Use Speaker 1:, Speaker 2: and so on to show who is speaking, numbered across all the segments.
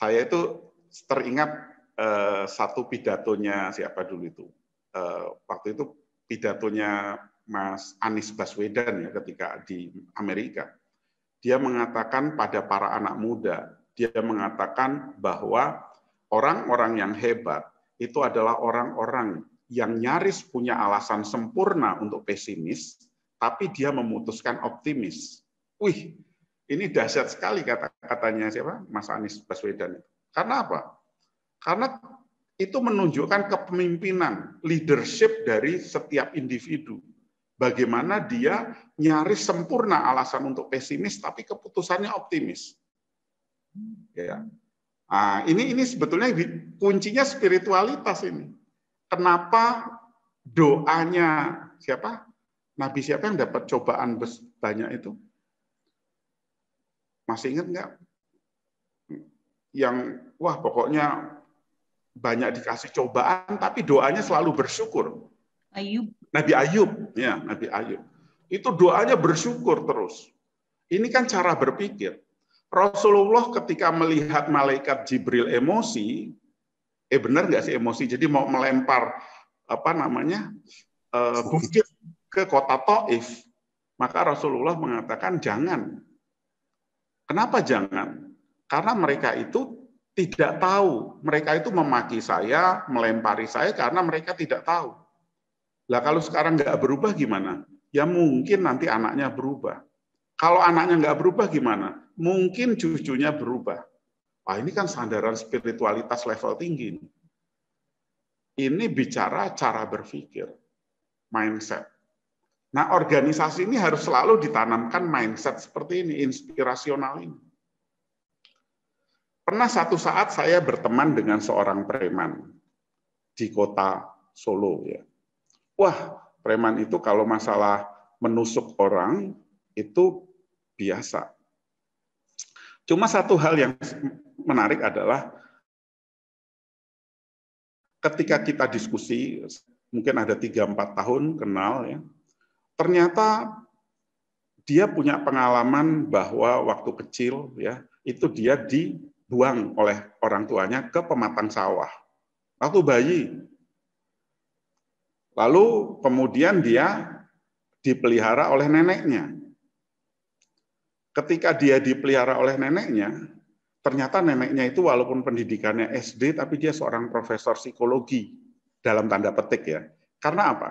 Speaker 1: Saya itu teringat satu pidatonya siapa dulu itu. Waktu itu pidatonya Mas Anies Baswedan ya ketika di Amerika. Dia mengatakan pada para anak muda, dia mengatakan bahwa orang-orang yang hebat itu adalah orang-orang yang nyaris punya alasan sempurna untuk pesimis, tapi dia memutuskan optimis. Wih, ini dahsyat sekali kata-katanya siapa? Mas Anies Baswedan. Karena apa? Karena itu menunjukkan kepemimpinan, leadership dari setiap individu. Bagaimana dia nyaris sempurna alasan untuk pesimis, tapi keputusannya optimis. Ya. Nah, ini sebetulnya kuncinya spiritualitas ini. Kenapa doanya siapa? Nabi siapa yang dapat cobaan banyak itu? Masih ingat nggak? Yang wah pokoknya banyak dikasih cobaan, tapi doanya selalu bersyukur.
Speaker 2: Ayub.
Speaker 1: Nabi Ayub, ya Nabi Ayub. Itu doanya bersyukur terus. Ini kan cara berpikir. Rasulullah ketika melihat malaikat Jibril emosi, benar nggak sih emosi? Jadi mau melempar bukit ke kota Taif, maka Rasulullah mengatakan jangan. Kenapa jangan? Karena mereka itu tidak tahu. Mereka itu memaki saya, melempari saya karena mereka tidak tahu. Lah kalau sekarang nggak berubah gimana? Ya mungkin nanti anaknya berubah. Kalau anaknya nggak berubah gimana? Mungkin cucunya berubah. Wah, ini kan sandaran spiritualitas level tinggi. Ini bicara cara berpikir, mindset. Nah, organisasi ini harus selalu ditanamkan mindset seperti ini, inspirasional ini. Pernah satu saat saya berteman dengan seorang preman di kota Solo. Ya. Wah, preman itu kalau masalah menusuk orang, itu biasa. Cuma satu hal yang menarik adalah ketika kita diskusi, mungkin ada 3-4 tahun kenal, ya, ternyata dia punya pengalaman bahwa waktu kecil, ya, itu dia dibuang oleh orang tuanya ke pematang sawah. Waktu bayi. Lalu kemudian dia dipelihara oleh neneknya. Ketika dia dipelihara oleh neneknya, ternyata neneknya itu walaupun pendidikannya SD, tapi dia seorang profesor psikologi, dalam tanda petik ya. Karena apa?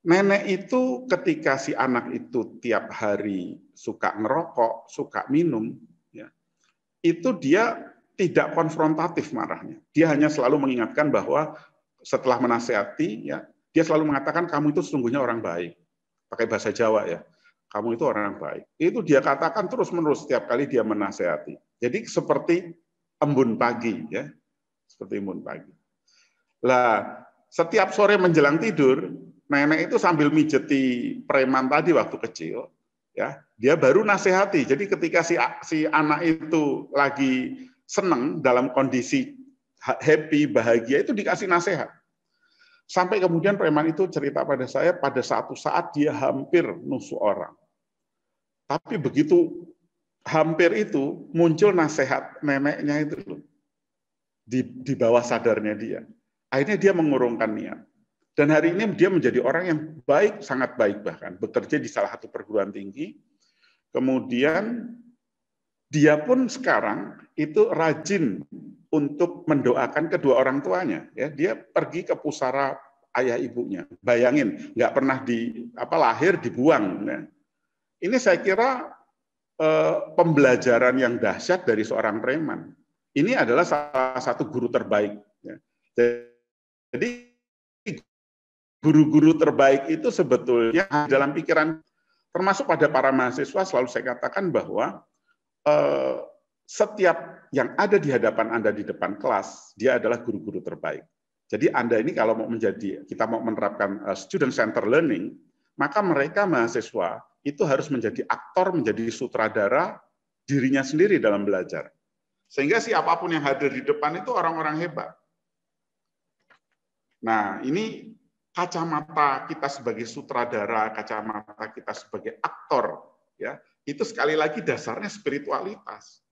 Speaker 1: Nenek itu ketika si anak itu tiap hari suka ngerokok, suka minum, ya, itu dia tidak konfrontatif marahnya. Dia hanya selalu mengingatkan bahwa setelah menasehati, ya, dia selalu mengatakan kamu itu sesungguhnya orang baik. Pakai bahasa Jawa ya. Kamu itu orang baik. Itu dia katakan terus-menerus setiap kali dia menasehati. Jadi seperti embun pagi ya. Seperti embun pagi. Lah, setiap sore menjelang tidur, nenek itu sambil mijeti preman tadi waktu kecil, ya. Dia baru nasehati. Jadi ketika si anak itu lagi seneng dalam kondisi happy, bahagia, itu dikasih nasihat. Sampai kemudian preman itu cerita pada saya pada suatu saat dia hampir nusuk orang. Tapi begitu hampir itu muncul nasihat neneknya itu di bawah sadarnya dia. Akhirnya dia mengurungkan niat. Dan hari ini dia menjadi orang yang baik, sangat baik bahkan. Bekerja di salah satu perguruan tinggi. Kemudian dia pun sekarang itu rajin untuk mendoakan kedua orang tuanya. Ya, dia pergi ke pusara ayah ibunya. Bayangin, nggak pernah lahir dibuang. Ya. Ini saya kira pembelajaran yang dahsyat dari seorang preman. Ini adalah salah satu guru terbaik. Ya. Jadi guru-guru terbaik itu sebetulnya dalam pikiran, termasuk pada para mahasiswa, selalu saya katakan bahwa setiap yang ada di hadapan Anda di depan kelas, dia adalah guru-guru terbaik. Jadi Anda ini kalau kita mau menerapkan student center learning, maka mereka mahasiswa itu harus menjadi aktor, menjadi sutradara dirinya sendiri dalam belajar. Sehingga siapapun yang hadir di depan itu orang-orang hebat. Nah, ini kacamata kita sebagai sutradara, kacamata kita sebagai aktor, ya, itu sekali lagi dasarnya spiritualitas.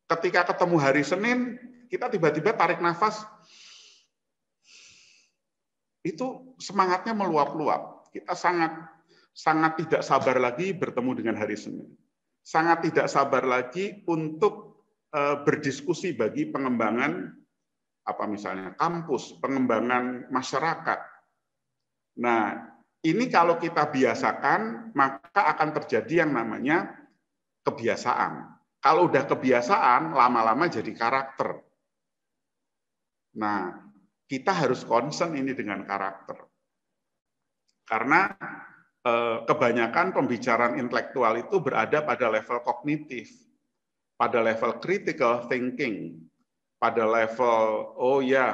Speaker 1: ketika ketemu hari Senin, kita tiba-tiba tarik nafas, itu semangatnya meluap-luap. Kita sangat tidak sabar lagi bertemu dengan hari Senin. Sangat tidak sabar lagi untuk berdiskusi bagi pengembangan apa misalnya kampus, pengembangan masyarakat. Nah, ini kalau kita biasakan, maka akan terjadi yang namanya kebiasaan. Kalau udah kebiasaan, lama-lama jadi karakter. Nah, kita harus concern ini dengan karakter. Karena kebanyakan pembicaraan intelektual itu berada pada level kognitif, pada level critical thinking, pada level,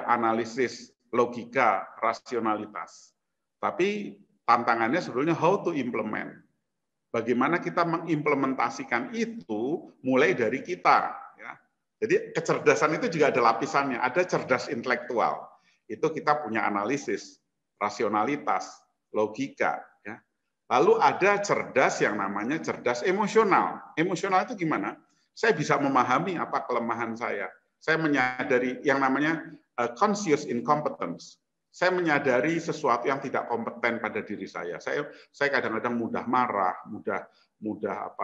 Speaker 1: analisis, logika, rasionalitas. Tapi tantangannya sebetulnya how to implement. Bagaimana kita mengimplementasikan itu mulai dari kita. Ya. Jadi kecerdasan itu juga ada lapisannya. Ada cerdas intelektual. Itu kita punya analisis, rasionalitas, logika. Ya. Lalu ada cerdas yang namanya cerdas emosional. Emosional itu gimana? Saya bisa memahami apa kelemahan saya. Saya menyadari yang namanya conscious incompetence. Saya menyadari sesuatu yang tidak kompeten pada diri saya. Saya kadang-kadang mudah marah, mudah moodnya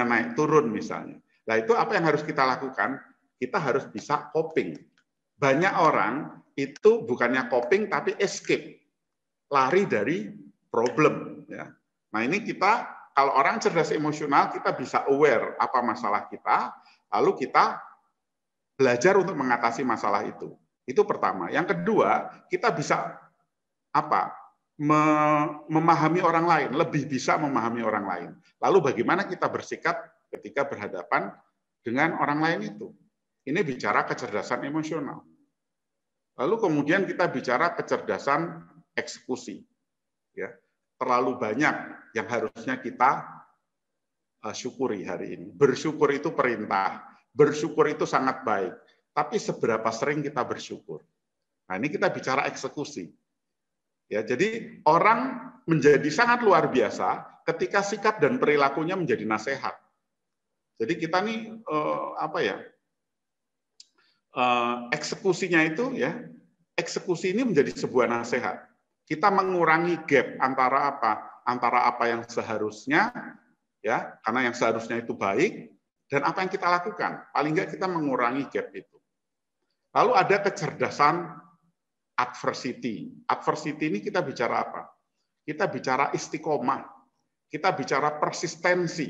Speaker 1: naik turun misalnya. Nah itu apa yang harus kita lakukan? Kita harus bisa coping. Banyak orang itu bukannya coping tapi escape, lari dari problem. Ya. Nah ini kita kalau orang cerdas emosional kita bisa aware apa masalah kita, lalu kita belajar untuk mengatasi masalah itu. Itu pertama. Yang kedua, kita bisa memahami orang lain, lebih bisa memahami orang lain. Lalu bagaimana kita bersikap ketika berhadapan dengan orang lain itu? Ini bicara kecerdasan emosional. Lalu kemudian kita bicara kecerdasan eksekusi. Ya, terlalu banyak yang harusnya kita syukuri hari ini. Bersyukur itu perintah, bersyukur itu sangat baik. Tapi seberapa sering kita bersyukur? Nah, ini kita bicara eksekusi. Ya, jadi orang menjadi sangat luar biasa ketika sikap dan perilakunya menjadi nasihat. Jadi kita nih eksekusinya itu ya, eksekusi ini menjadi sebuah nasihat. Kita mengurangi gap antara apa yang seharusnya ya, karena yang seharusnya itu baik dan apa yang kita lakukan. Paling enggak kita mengurangi gap itu. Lalu ada kecerdasan adversity. Adversity ini kita bicara apa? Kita bicara istiqomah, kita bicara persistensi,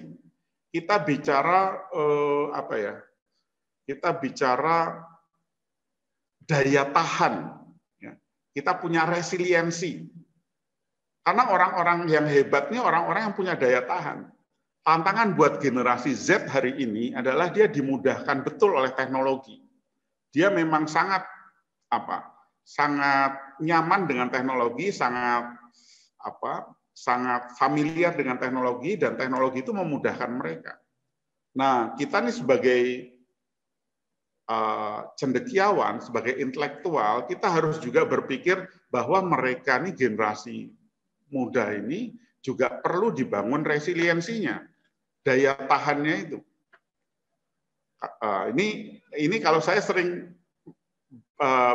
Speaker 1: kita bicara Kita bicara daya tahan, ya. Kita punya resiliensi. Karena orang-orang yang hebat ini orang-orang yang punya daya tahan. Tantangan buat generasi Z hari ini adalah dia dimudahkan betul oleh teknologi. Dia memang sangat nyaman dengan teknologi, sangat familiar dengan teknologi dan teknologi itu memudahkan mereka. Nah, kita nih sebagai cendekiawan, sebagai intelektual, kita harus juga berpikir bahwa mereka nih generasi muda ini juga perlu dibangun resiliensinya, daya tahannya itu. Ini kalau saya sering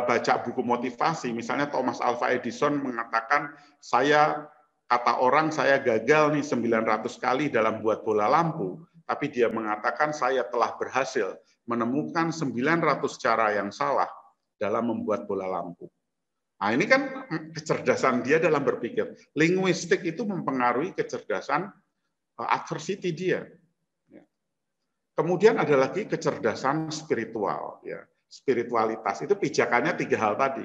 Speaker 1: baca buku motivasi, misalnya Thomas Alva Edison mengatakan, kata orang saya gagal nih 900 kali dalam buat bola lampu, tapi dia mengatakan saya telah berhasil menemukan 900 cara yang salah dalam membuat bola lampu. Nah, ini kan kecerdasan dia dalam berpikir. Linguistik itu mempengaruhi kecerdasan adversity dia. Kemudian ada lagi kecerdasan spiritual, ya. Spiritualitas itu pijakannya 3 hal tadi.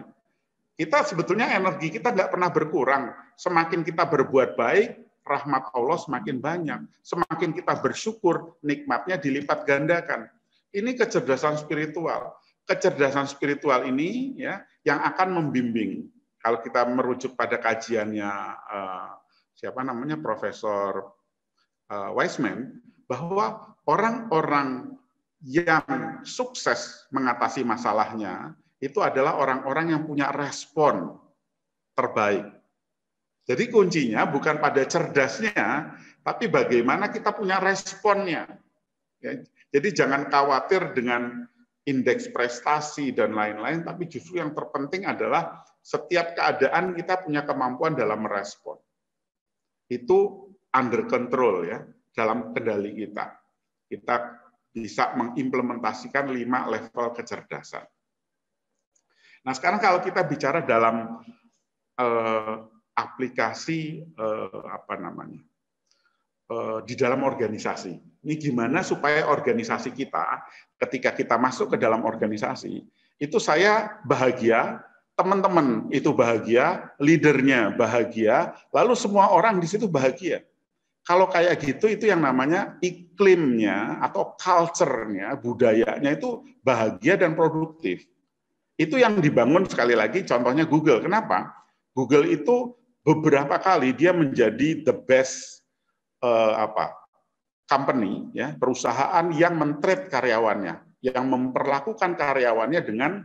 Speaker 1: Kita sebetulnya energi kita nggak pernah berkurang. Semakin kita berbuat baik, rahmat Allah semakin banyak. Semakin kita bersyukur, nikmatnya dilipat gandakan. Ini kecerdasan spiritual. Kecerdasan spiritual ini ya yang akan membimbing. Kalau kita merujuk pada kajiannya Profesor Wiseman, bahwa orang-orang yang sukses mengatasi masalahnya itu adalah orang-orang yang punya respon terbaik. Jadi kuncinya bukan pada cerdasnya, tapi bagaimana kita punya responnya. Ya, Jadi jangan khawatir dengan indeks prestasi dan lain-lain, tapi justru yang terpenting adalah setiap keadaan kita punya kemampuan dalam merespon. Itu under control ya, dalam kendali kita. Kita bisa mengimplementasikan 5 level kecerdasan. Nah, sekarang kalau kita bicara dalam aplikasi di dalam organisasi. Ini gimana supaya organisasi kita, ketika kita masuk ke dalam organisasi, itu saya bahagia, teman-teman itu bahagia, leadernya bahagia, lalu semua orang di situ bahagia. Kalau kayak gitu, itu yang namanya iklimnya atau culture-nya, budayanya itu bahagia dan produktif. Itu yang dibangun sekali lagi, contohnya Google. Kenapa? Google itu beberapa kali dia menjadi the best company, ya, perusahaan yang men-treat karyawannya, yang memperlakukan karyawannya dengan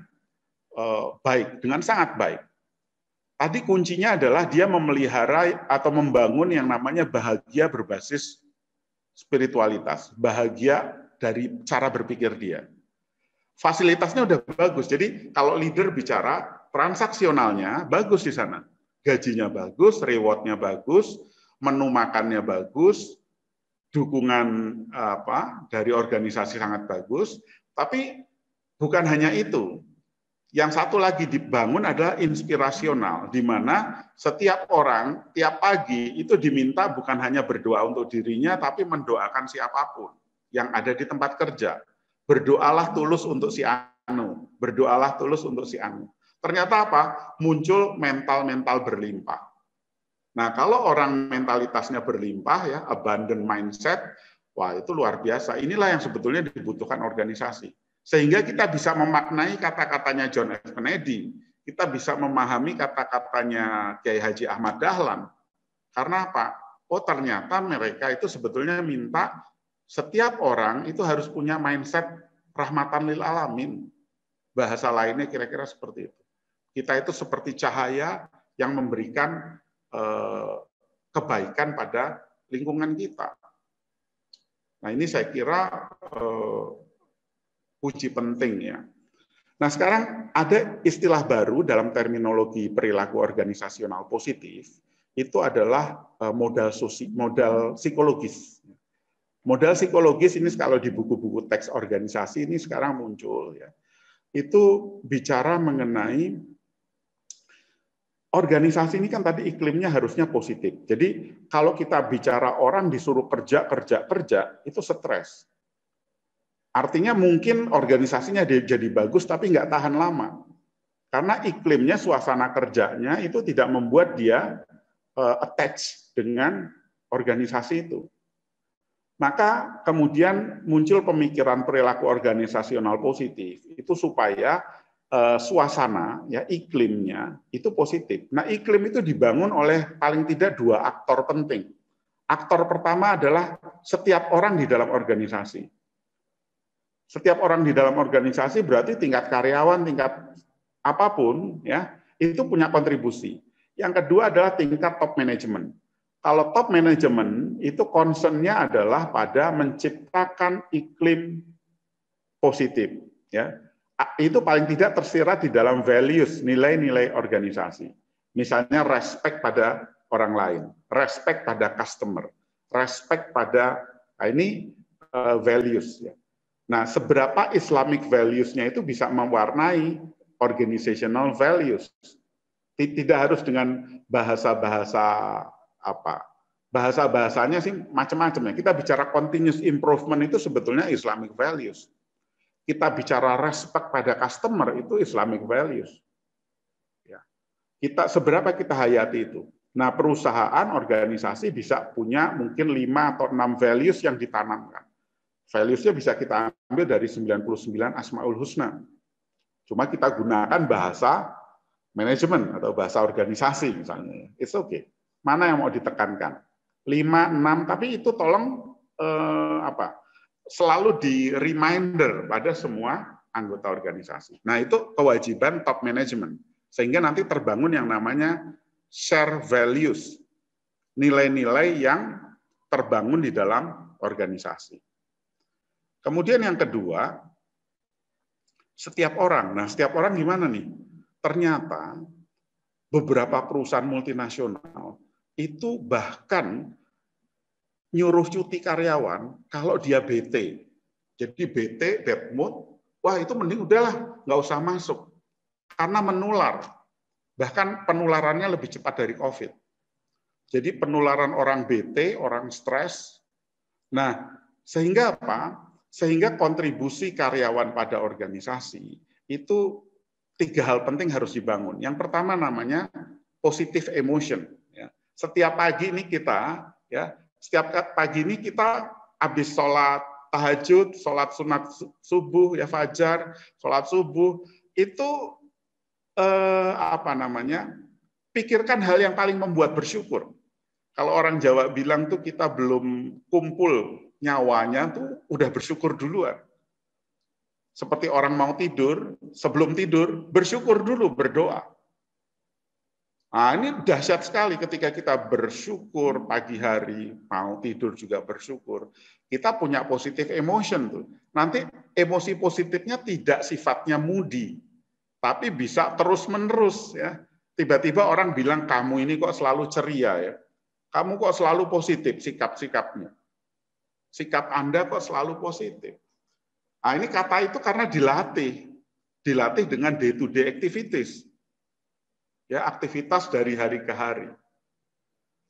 Speaker 1: baik, dengan sangat baik. Tadi kuncinya adalah dia memelihara atau membangun yang namanya bahagia berbasis spiritualitas, bahagia dari cara berpikir dia. Fasilitasnya udah bagus, jadi kalau leader bicara transaksionalnya bagus di sana, gajinya bagus, rewardnya bagus, menu makannya bagus, dukungan dari organisasi sangat bagus, tapi bukan hanya itu. Yang satu lagi dibangun adalah inspirasional, di mana setiap orang tiap pagi itu diminta bukan hanya berdoa untuk dirinya, tapi mendoakan siapapun yang ada di tempat kerja. Berdoalah tulus untuk si Anu, berdoalah tulus untuk si Anu. Ternyata apa? Muncul mental-mental berlimpah. Nah, kalau orang mentalitasnya berlimpah, ya, abundant mindset, wah itu luar biasa. Inilah yang sebetulnya dibutuhkan organisasi. Sehingga kita bisa memaknai kata-katanya John F. Kennedy, kita bisa memahami kata-katanya Kiai Haji Ahmad Dahlan. Karena apa? Oh ternyata mereka itu sebetulnya minta setiap orang itu harus punya mindset rahmatan lil alamin. Bahasa lainnya kira-kira seperti itu. Kita itu seperti cahaya yang memberikan kebaikan pada lingkungan kita. Nah ini saya kira uji penting ya. Nah sekarang ada istilah baru dalam terminologi perilaku organisasional positif, itu adalah modal psikologis. Modal psikologis ini kalau di buku-buku teks organisasi ini sekarang muncul ya. Itu bicara mengenai organisasi ini kan tadi iklimnya harusnya positif. Jadi kalau kita bicara orang disuruh kerja itu stres. Artinya mungkin organisasinya jadi bagus tapi nggak tahan lama. Karena iklimnya, suasana kerjanya itu tidak membuat dia attach dengan organisasi itu. Maka kemudian muncul pemikiran perilaku organisasional positif itu supaya suasana, ya iklimnya itu positif. Nah iklim itu dibangun oleh paling tidak 2 aktor penting. Aktor pertama adalah setiap orang di dalam organisasi. Setiap orang di dalam organisasi berarti tingkat karyawan, tingkat apapun, ya itu punya kontribusi. Yang kedua adalah tingkat top management. Kalau top management itu concern-nya adalah pada menciptakan iklim positif, ya. Itu paling tidak tersirat di dalam values, nilai-nilai organisasi. Misalnya respect pada orang lain, respect pada customer, respect pada ini values, ya. Nah, seberapa Islamic values-nya itu bisa mewarnai organizational values. Tidak harus dengan bahasa-bahasa apa. Bahasa-bahasanya sih macam-macam ya. Kita bicara continuous improvement itu sebetulnya Islamic values. Kita bicara respect pada customer itu Islamic values. Ya. Seberapa kita hayati itu. Nah, perusahaan, organisasi bisa punya mungkin 5 atau 6 values yang ditanamkan. Values-nya bisa kita ambil dari 99 Asmaul Husna. Cuma kita gunakan bahasa manajemen atau bahasa organisasi misalnya. It's okay. Mana yang mau ditekankan? 5, 6, tapi itu tolong selalu di reminder pada semua anggota organisasi. Nah, itu kewajiban top management. Sehingga nanti terbangun yang namanya share values. Nilai-nilai yang terbangun di dalam organisasi. Kemudian yang kedua, setiap orang. Nah, setiap orang gimana nih? Ternyata beberapa perusahaan multinasional itu bahkan nyuruh cuti karyawan kalau dia bete. Jadi bete, bad mood, wah itu mending udahlah, nggak usah masuk. Karena menular. Bahkan penularannya lebih cepat dari COVID. Jadi penularan orang bete, orang stres. Nah, sehingga apa? Sehingga kontribusi karyawan pada organisasi itu 3 hal penting harus dibangun. Yang pertama namanya positive emotion. Setiap pagi ini kita, setiap pagi ini kita habis sholat tahajud, sholat sunat subuh, ya fajar, sholat subuh, itu pikirkan hal yang paling membuat bersyukur. Kalau orang Jawa bilang tuh kita belum kumpul nyawanya tuh udah bersyukur duluan. Seperti orang mau tidur, sebelum tidur bersyukur dulu, berdoa. Nah, ini dahsyat sekali ketika kita bersyukur pagi hari, mau tidur juga bersyukur. Kita punya positive emotion tuh. Nanti emosi positifnya tidak sifatnya moody, tapi bisa terus-menerus ya. Tiba-tiba orang bilang kamu ini kok selalu ceria ya. Kamu kok selalu positif sikap-sikapnya. Sikap Anda kok selalu positif. Nah, ini kata itu karena dilatih dengan day to day activities. Ya, aktivitas dari hari ke hari.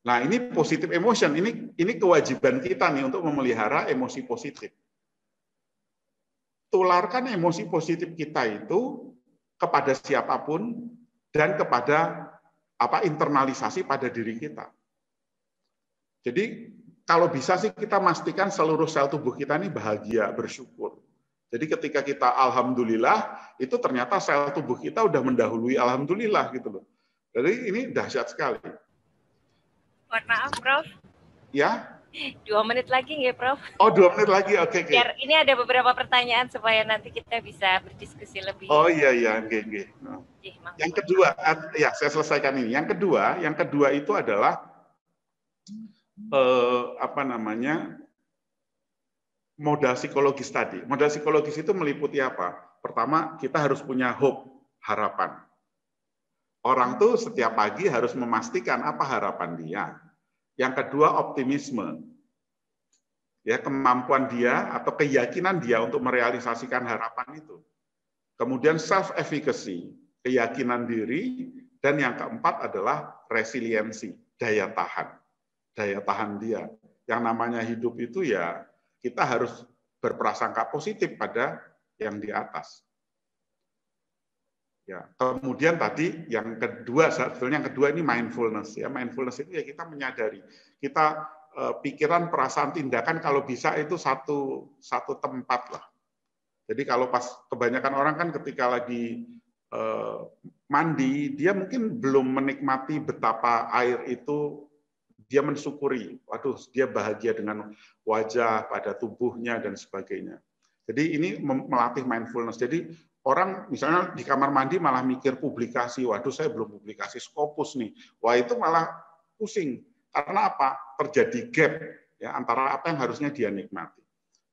Speaker 1: Nah, ini positive emotion, ini kewajiban kita nih untuk memelihara emosi positif. Tularkan emosi positif kita itu kepada siapapun dan kepada internalisasi pada diri kita. Jadi kalau bisa sih kita pastikan seluruh sel tubuh kita ini bahagia, bersyukur. Jadi ketika kita alhamdulillah, itu ternyata sel tubuh kita udah mendahului alhamdulillah gitu loh. Jadi ini dahsyat sekali.
Speaker 2: Mohon maaf, Prof.
Speaker 1: Ya?
Speaker 2: 2 menit lagi nggak, Prof?
Speaker 1: Oh, 2 menit lagi, oke.
Speaker 2: Biar ini ada beberapa pertanyaan supaya nanti kita bisa berdiskusi lebih.
Speaker 1: Oh iya, oke. Yang kedua, ya saya selesaikan ini. Yang kedua itu adalah modal psikologis tadi. Modal psikologis itu meliputi apa? Pertama, kita harus punya hope, harapan. Orang tuh setiap pagi harus memastikan apa harapan dia. Yang kedua, optimisme. Ya, kemampuan dia atau keyakinan dia untuk merealisasikan harapan itu. Kemudian self-efficacy, keyakinan diri. Dan yang keempat adalah resiliensi, daya tahan. Daya tahan dia. Yang namanya hidup itu ya kita harus berprasangka positif pada yang di atas. Ya, kemudian tadi yang kedua, sebetulnya yang kedua ini mindfulness ya. Mindfulness itu ya kita menyadari, kita pikiran, perasaan, tindakan kalau bisa itu satu tempat lah. Jadi kalau pas kebanyakan orang kan ketika lagi mandi, dia mungkin belum menikmati betapa air itu dia mensyukuri, waduh dia bahagia dengan wajah, pada tubuhnya dan sebagainya. Jadi ini melatih mindfulness. Jadi orang misalnya di kamar mandi malah mikir publikasi, waduh saya belum publikasi Scopus nih. Wah itu malah pusing. Karena apa? Terjadi gap ya antara apa yang harusnya dia nikmati.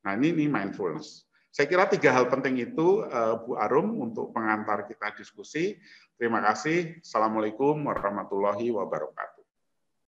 Speaker 1: Nah ini mindfulness. Saya kira 3 hal penting itu Bu Arum untuk pengantar kita diskusi. Terima kasih. Assalamualaikum warahmatullahi wabarakatuh.